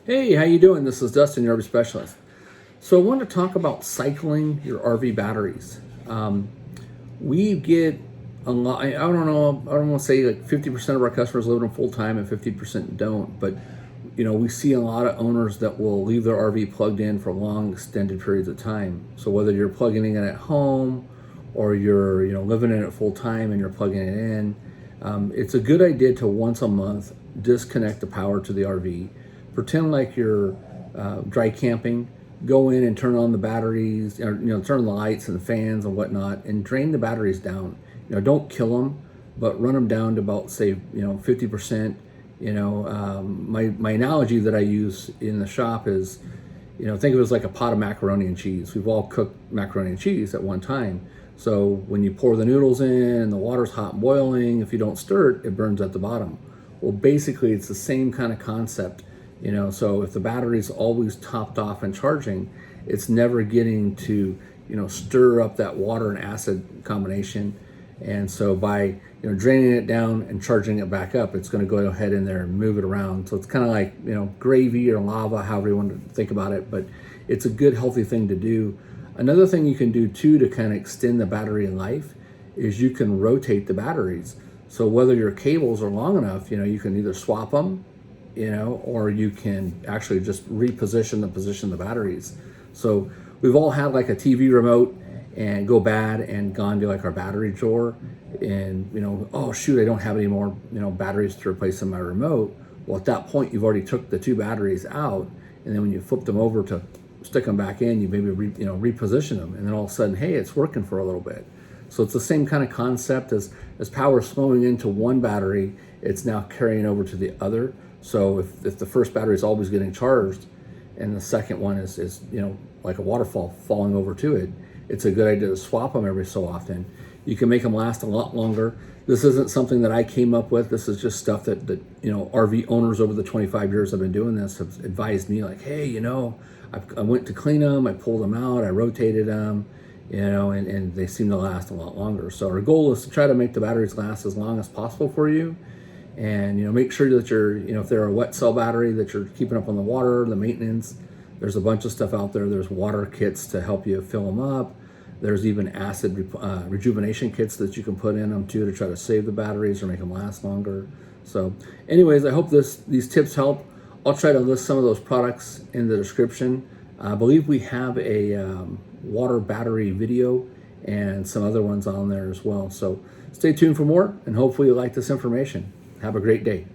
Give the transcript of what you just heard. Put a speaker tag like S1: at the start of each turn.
S1: Hey, how you doing? This is Dustin, your RV specialist. So I want to talk about cycling your RV batteries. We get a lot. I don't know. I don't want to say like 50% of our customers live in full time and 50% don't. But we see a lot of owners that will leave their RV plugged in for long, extended periods of time. So whether you're plugging it in at home or you're living in it full time and you're plugging it in, it's a good idea to once a month disconnect the power to the RV. Pretend like you're dry camping. Go in and turn on the batteries, or turn on the lights and the fans and whatnot, and drain the batteries down. Don't kill them, but run them down to about, say, 50%. My analogy that I use in the shop is, think of it as like a pot of macaroni and cheese. We've all cooked macaroni and cheese at one time. So when you pour the noodles in and the water's hot and boiling, if you don't stir it, it burns at the bottom. Well, basically, it's the same kind of concept. So if the battery's always topped off and charging, it's never getting to, stir up that water and acid combination. And so by, draining it down and charging it back up, it's going to go ahead in there and move it around. So it's kind of like, gravy or lava, however you want to think about it, but it's a good, healthy thing to do. Another thing you can do too to kind of extend the battery life is you can rotate the batteries. So whether your cables are long enough, you can either swap them, or you can actually just position the batteries. So we've all had like a TV remote and go bad and gone to like our battery drawer and, oh shoot, I don't have any more, batteries to replace in my remote. Well, at that point, you've already took the two batteries out. And then when you flip them over to stick them back in, you maybe, reposition them. And then all of a sudden, hey, it's working for a little bit. So it's the same kind of concept as power flowing into one battery, it's now carrying over to the other. So if the first battery is always getting charged and the second one is like a waterfall falling over to it, it's a good idea to swap them every so often. You can make them last a lot longer. This isn't something that I came up with. This is just stuff that RV owners over the 25 years I've been doing this have advised me, like, hey, I went to clean them, I pulled them out, I rotated them, and they seem to last a lot longer. So our goal is to try to make the batteries last as long as possible for you. And make sure that you're, if they're a wet cell battery, that you're keeping up on the water, the maintenance. There's a bunch of stuff out there. There's water kits to help you fill them up. There's even acid rejuvenation kits that you can put in them too to try to save the batteries or make them last longer. So anyways, I hope these tips help. I'll try to list some of those products in the description. I believe we have a water battery video and some other ones on there as well. So stay tuned for more, and hopefully you like this information. Have a great day.